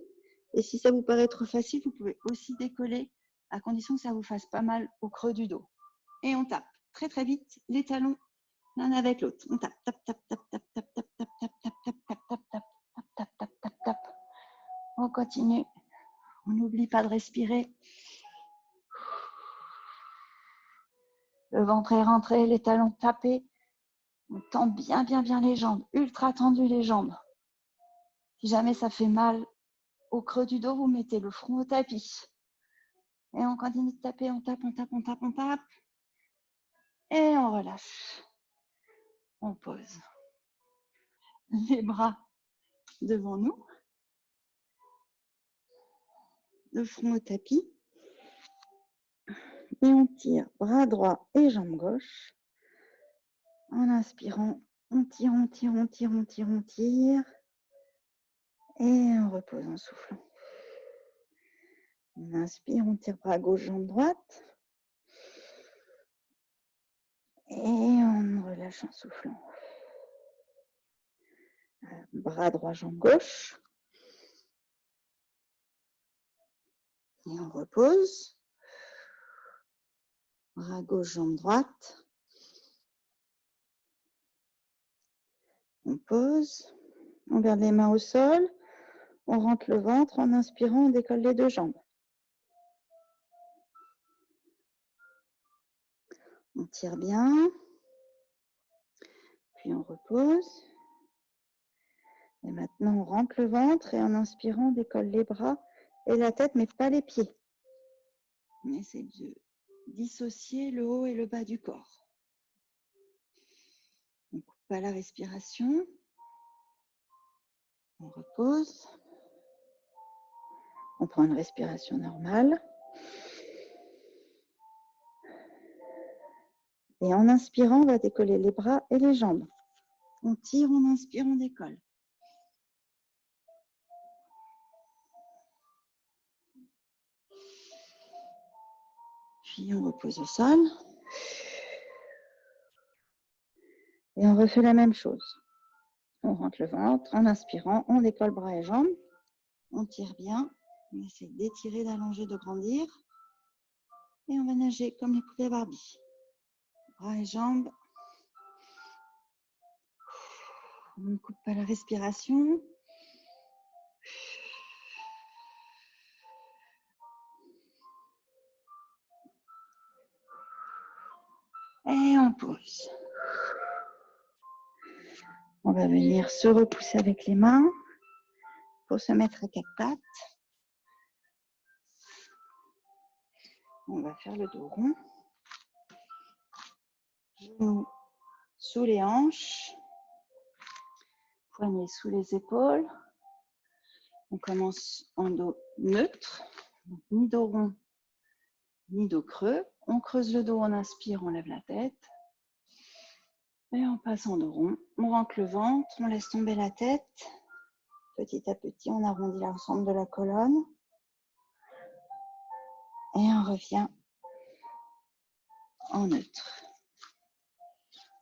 Et si ça vous paraît trop facile, vous pouvez aussi décoller, à condition que ça vous fasse pas mal au creux du dos. Et on tape très très vite les talons l'un avec l'autre. On tape, tape, tape, tape, tape, tape, tape, tape, tape, tape, tape, tape, tape, tape, tape, tape, tape, tape. On continue. On n'oublie pas de respirer. Le ventre est rentré, les talons tapés. On tend bien, bien, bien les jambes. Ultra tendues les jambes. Si jamais ça fait mal au creux du dos, vous mettez le front au tapis. Et on continue de taper, on tape, on tape, on tape, on tape. Et on relâche. On pose. Les bras devant nous. Le front au tapis. Et on tire bras droit et jambe gauche. En inspirant, on tire, on tire, on tire, on tire, on tire. Et on repose en soufflant. On inspire, on tire bras gauche, jambe droite. Et on relâche en soufflant. Bras droit, jambe gauche. Et on repose. Bras gauche, jambe droite. On pose. On garde les mains au sol. On rentre le ventre. En inspirant, on décolle les deux jambes. On tire bien. Puis on repose. Et maintenant, on rentre le ventre et en inspirant, on décolle les bras et la tête, mais pas les pieds. On essaie de dissocier le haut et le bas du corps. On ne coupe pas la respiration. On repose. On prend une respiration normale. Et en inspirant, on va décoller les bras et les jambes. On tire, on inspire, on décolle. Puis on repose au sol. Et on refait la même chose. On rentre le ventre, en inspirant, on décolle bras et jambes. On tire bien. On essaie d'étirer, d'allonger, de grandir. Et on va nager comme les poupées Barbie. Bras et jambes. On ne coupe pas la respiration. Et on pose. On va venir se repousser avec les mains pour se mettre à quatre pattes. On va faire le dos rond. Genoux sous les hanches. Poignets sous les épaules. On commence en dos neutre. Donc, ni dos rond, ni dos creux. On creuse le dos, on inspire, on lève la tête. Et on passe en dos rond. On rentre le ventre, on laisse tomber la tête. Petit à petit, on arrondit l'ensemble de la colonne. Et on revient en neutre.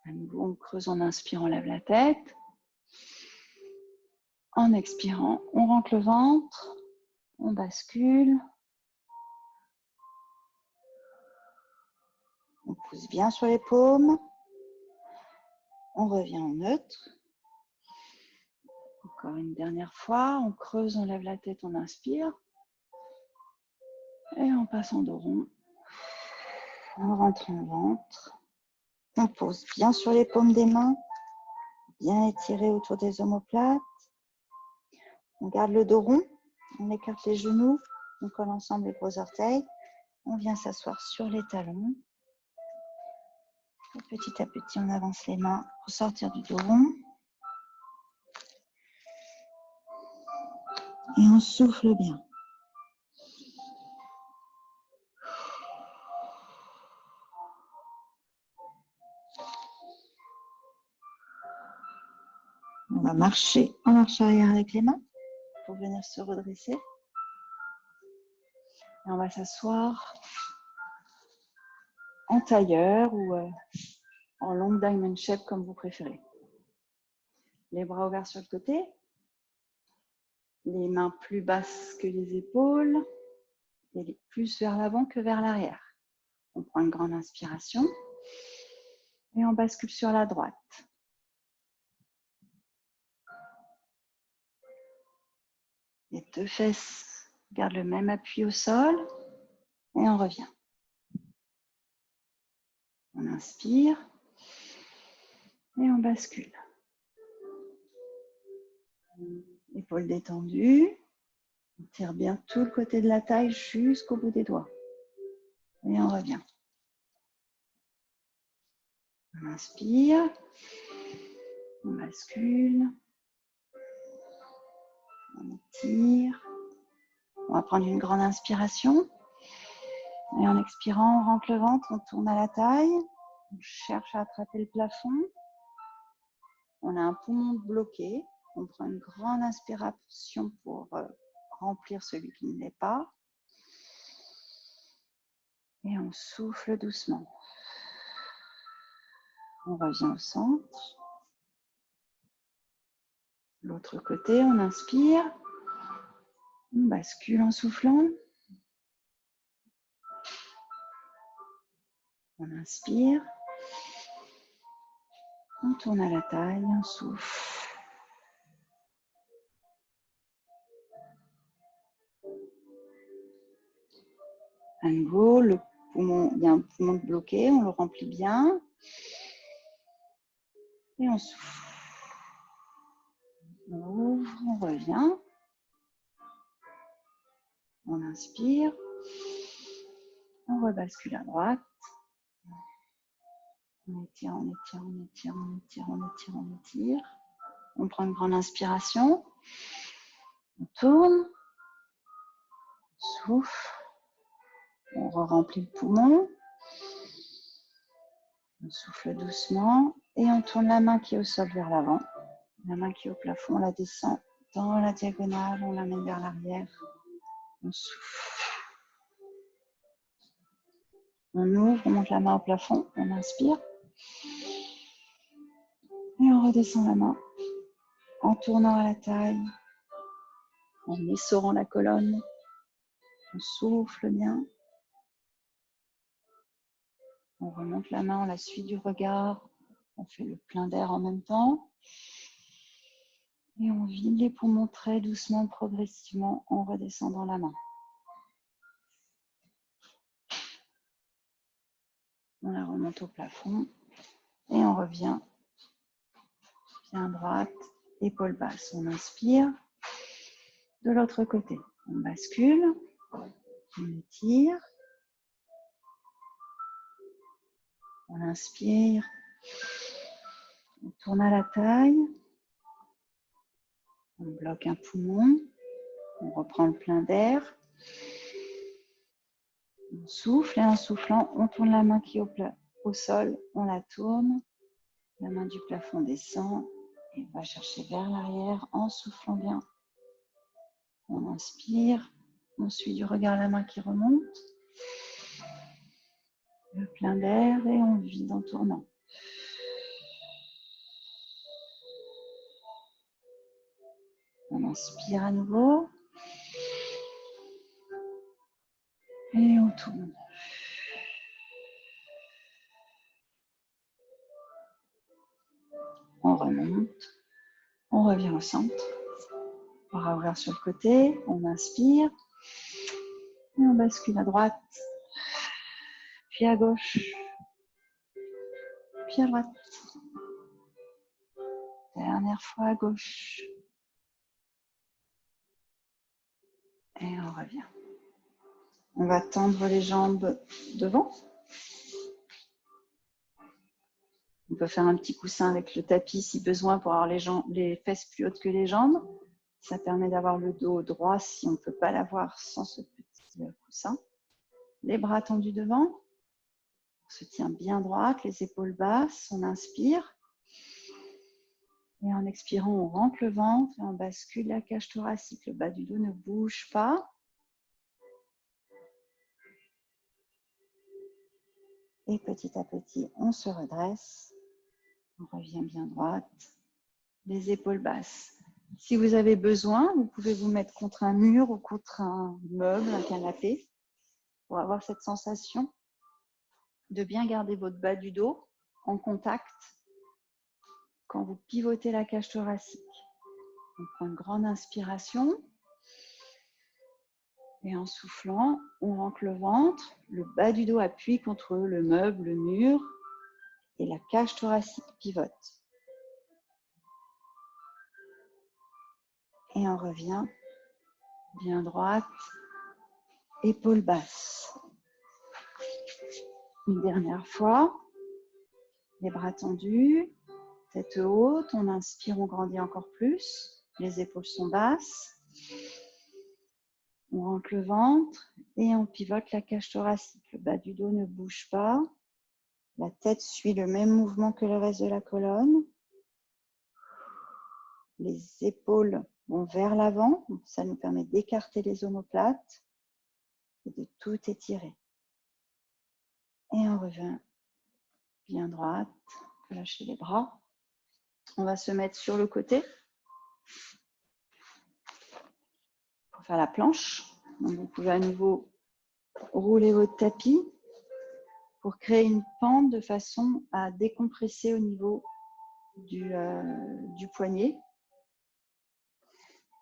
À nouveau, on creuse en inspirant, on lève la tête. En expirant, on rentre le ventre. On bascule. On pousse bien sur les paumes. On revient en neutre. Encore une dernière fois. On creuse, on lève la tête, on inspire. Et on passe en dos rond. On rentre en ventre. On pose bien sur les paumes des mains. Bien étiré autour des omoplates. On garde le dos rond. On écarte les genoux. On colle ensemble les gros orteils. On vient s'asseoir sur les talons. Et petit à petit, on avance les mains pour sortir du dos rond. Et on souffle bien. On va marcher en marche arrière avec les mains pour venir se redresser. Et on va s'asseoir en tailleur ou en long diamond shape comme vous préférez. Les bras ouverts sur le côté. Les mains plus basses que les épaules. Et plus vers l'avant que vers l'arrière. On prend une grande inspiration. Et on bascule sur la droite. Les deux fesses gardent le même appui au sol. Et on revient. On inspire. Et on bascule. Épaules détendues. On tire bien tout le côté de la taille jusqu'au bout des doigts. Et on revient. On inspire. On bascule. On étire. On va prendre une grande inspiration. Et en expirant, on rentre le ventre, on tourne à la taille. On cherche à attraper le plafond. On a un poumon bloqué. On prend une grande inspiration pour remplir celui qui ne l'est pas. Et on souffle doucement. On revient au centre. L'autre côté, on inspire. On bascule en soufflant. On inspire. On tourne à la taille, on souffle. À nouveau, il y a un poumon bloqué, on le remplit bien. Et on souffle. On ouvre, on revient. On inspire. On rebascule à droite. On étire, on étire, on étire, on étire, on étire, on étire. On prend une grande inspiration. On tourne. On souffle. On remplit le poumon. On souffle doucement. Et on tourne la main qui est au sol vers l'avant. La main qui est au plafond, on la descend dans la diagonale. On l'amène vers l'arrière. On souffle. On ouvre, on monte la main au plafond. On inspire. Et on redescend la main en tournant à la taille, en essorant la colonne. On souffle bien. On remonte la main, on la suit du regard. On fait le plein d'air en même temps. Et on vide les poumons très doucement, progressivement, en redescendant la main. On la remonte au plafond. Et on revient bien droite, épaule basse. On inspire. De l'autre côté, on bascule. On étire. On inspire. On tourne à la taille. On bloque un poumon. On reprend le plein d'air. On souffle et en soufflant, on tourne la main qui est au sol. On la tourne. La main du plafond descend et va chercher vers l'arrière en soufflant bien. On inspire. On suit du regard la main qui remonte. Le plein d'air et on vide en tournant. On inspire à nouveau. Et on tourne. On remonte. On revient au centre. On va ouvrir sur le côté. On inspire. Et on bascule à droite. Puis à gauche. Puis à droite. Dernière fois à gauche. Et on revient. On va tendre les jambes devant. On peut faire un petit coussin avec le tapis si besoin pour avoir les fesses plus hautes que les jambes. Ça permet d'avoir le dos droit si on ne peut pas l'avoir sans ce petit coussin. Les bras tendus devant. On se tient bien droite, les épaules basses. On inspire. Et en expirant, on rentre le ventre et on bascule la cage thoracique. Le bas du dos ne bouge pas. Et petit à petit, on se redresse. On revient bien droite. Les épaules basses. Si vous avez besoin, vous pouvez vous mettre contre un mur ou contre un meuble, un canapé, pour avoir cette sensation de bien garder votre bas du dos en contact quand vous pivotez la cage thoracique. On prend une grande inspiration. Et en soufflant, on rentre le ventre, le bas du dos appuie contre le meuble, le mur, et la cage thoracique pivote. Et on revient bien droite, épaules basses. Une dernière fois, les bras tendus, tête haute, on inspire, on grandit encore plus, les épaules sont basses. On rentre le ventre et on pivote la cage thoracique. Le bas du dos ne bouge pas. La tête suit le même mouvement que le reste de la colonne. Les épaules vont vers l'avant. Ça nous permet d'écarter les omoplates et de tout étirer. Et on revient bien droite. On peut lâcher les bras. On va se mettre sur le côté pour faire la planche. Donc vous pouvez à nouveau rouler votre tapis pour créer une pente de façon à décompresser au niveau du poignet.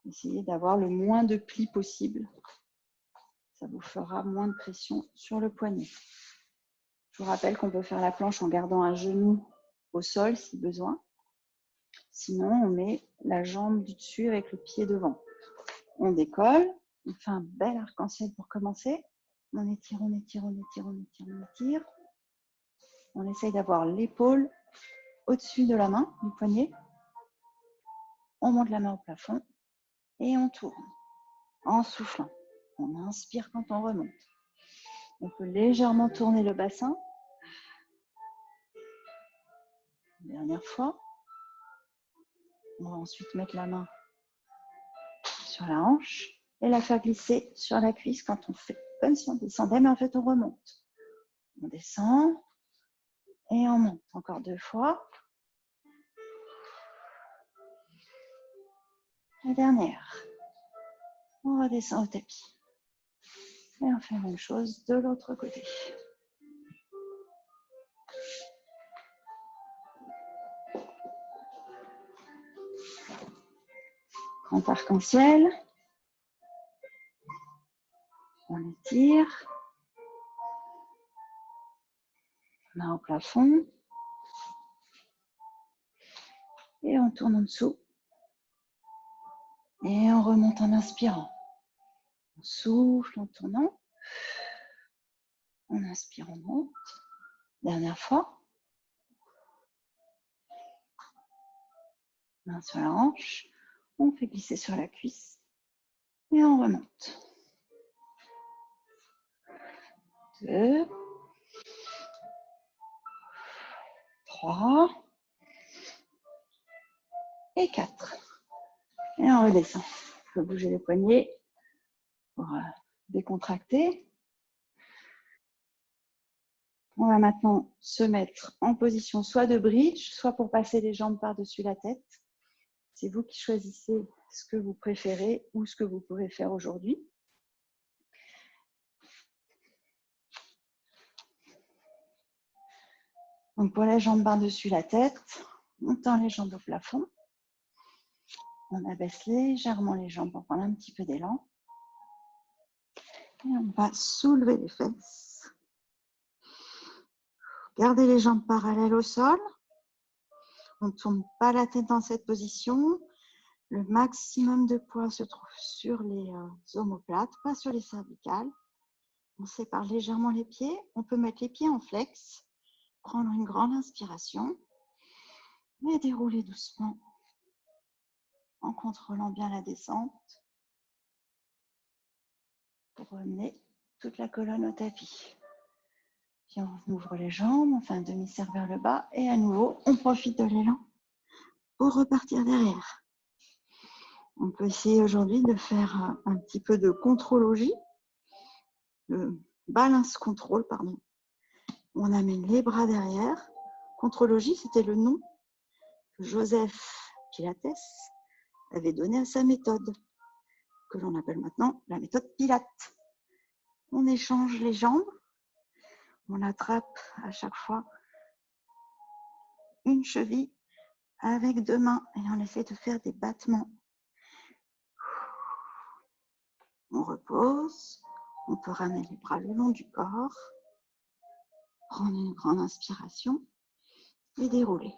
Essayez d'avoir le moins de plis possible. Ça vous fera moins de pression sur le poignet. Je vous rappelle qu'on peut faire la planche en gardant un genou au sol si besoin. Sinon, on met la jambe du dessus avec le pied devant. On décolle. On fait un bel arc-en-ciel pour commencer. On étire, on étire, on étire, on étire, on étire. On essaye d'avoir l'épaule au-dessus de la main, du poignet. On monte la main au plafond et on tourne en soufflant. On inspire quand on remonte. On peut légèrement tourner le bassin. Dernière fois. On va ensuite mettre la main sur la hanche et la faire glisser sur la cuisse quand on fait comme si on descendait, mais en fait on remonte. On descend et on monte. Encore 2 fois. La dernière. On redescend au tapis. Et on fait la même chose de l'autre côté. Grand arc-en-ciel. On étire. Main au plafond. Et on tourne en dessous. Et on remonte en inspirant. On souffle en tournant. On inspire, on monte. Dernière fois. Main sur la hanche. On fait glisser sur la cuisse. Et on remonte. 2, 3 et 4. Et on redescend. Il faut bouger les poignets pour décontracter. On va maintenant se mettre en position soit de bridge, soit pour passer les jambes par-dessus la tête. C'est vous qui choisissez ce que vous préférez ou ce que vous pouvez faire aujourd'hui. Donc pour les jambes par-dessus la tête, on tend les jambes au plafond. On abaisse légèrement les jambes pour prendre un petit peu d'élan. Et on va soulever les fesses. Gardez les jambes parallèles au sol. On ne tourne pas la tête dans cette position. Le maximum de poids se trouve sur les omoplates, pas sur les cervicales. On sépare légèrement les pieds. On peut mettre les pieds en flex, prendre une grande inspiration et dérouler doucement en contrôlant bien la descente pour ramener toute la colonne au tapis. Puis on ouvre les jambes, on fait un demi-cercle vers le bas et à nouveau, on profite de l'élan pour repartir derrière. On peut essayer aujourd'hui de faire un petit peu de contrologie, de balance contrôle, pardon. On amène les bras derrière. Contrologie, c'était le nom que Joseph Pilates avait donné à sa méthode, que l'on appelle maintenant la méthode Pilates. On échange les jambes, on attrape à chaque fois une cheville avec deux mains et on essaie de faire des battements. On repose, on peut ramener les bras le long du corps, prendre une grande inspiration et dérouler.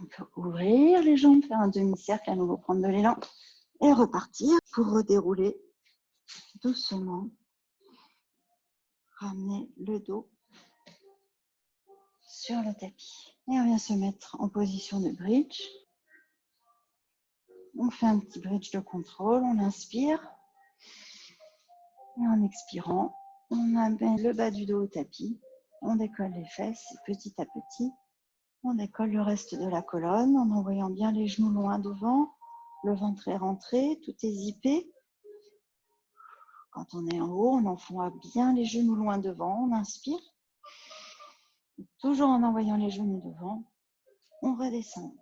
On peut ouvrir les jambes, faire un demi-cercle, à nouveau prendre de l'élan et repartir pour redérouler doucement. Ramener le dos sur le tapis. Et on vient se mettre en position de bridge. On fait un petit bridge de contrôle, on inspire. Et en expirant, on amène le bas du dos au tapis. On décolle les fesses et petit à petit, on décolle le reste de la colonne en envoyant bien les genoux loin devant. Le ventre est rentré, tout est zippé. Quand on est en haut, on envoie bien les genoux loin devant, on inspire. Toujours en envoyant les genoux devant, on redescend.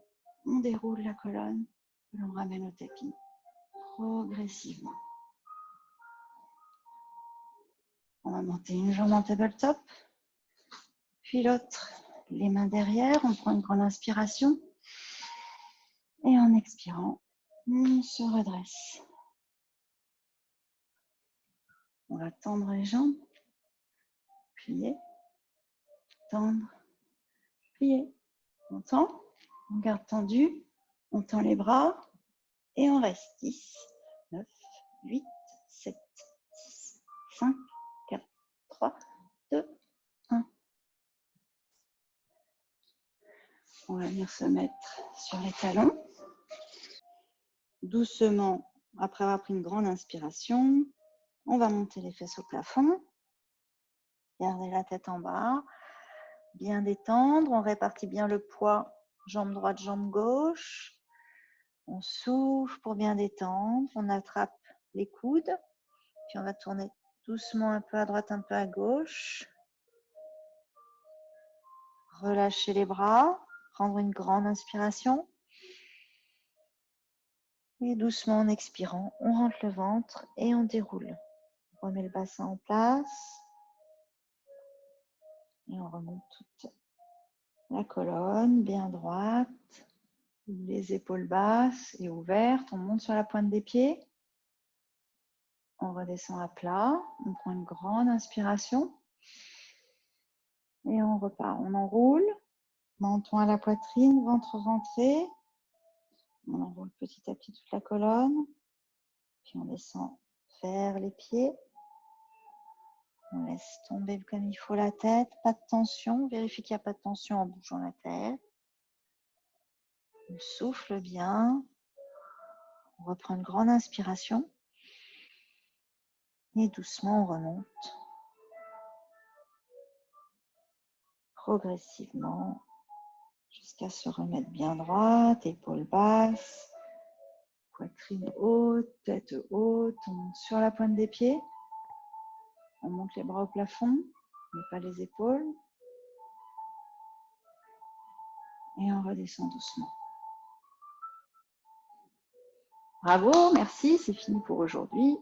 On déroule la colonne, l'on ramène au tapis progressivement. On va monter une jambe en tabletop, puis l'autre, les mains derrière. On prend une grande inspiration et en expirant, on se redresse. On va tendre les jambes, plier, tendre, plier. On tend, on garde tendu, on tend les bras et on reste. 10, 9, 8, 7, 6, 5, 4, 3, 2, 1. On va venir se mettre sur les talons. Doucement, après avoir pris une grande inspiration, on va monter les fesses au plafond. Gardez la tête en bas. Bien détendre. On répartit bien le poids. Jambe droite, jambe gauche. On souffle pour bien détendre. On attrape les coudes. Puis on va tourner doucement un peu à droite, un peu à gauche. Relâchez les bras. Prendre une grande inspiration. Et doucement en expirant, on rentre le ventre et on déroule. On remet le bassin en place. Et on remonte toute la colonne bien droite. Les épaules basses et ouvertes. On monte sur la pointe des pieds. On redescend à plat. On prend une grande inspiration. Et on repart. On enroule. Menton à la poitrine, ventre rentré. On enroule petit à petit toute la colonne. Puis on descend vers les pieds. On laisse tomber comme il faut la tête, pas de tension. Vérifie qu'il n'y a pas de tension en bougeant la tête. On souffle bien. On reprend une grande inspiration. Et doucement, on remonte. Progressivement. Jusqu'à se remettre bien droite, épaules basses. Poitrine haute, tête haute. On monte sur la pointe des pieds. On monte les bras au plafond. Mais pas les épaules. Et on redescend doucement. Bravo, merci, c'est fini pour aujourd'hui.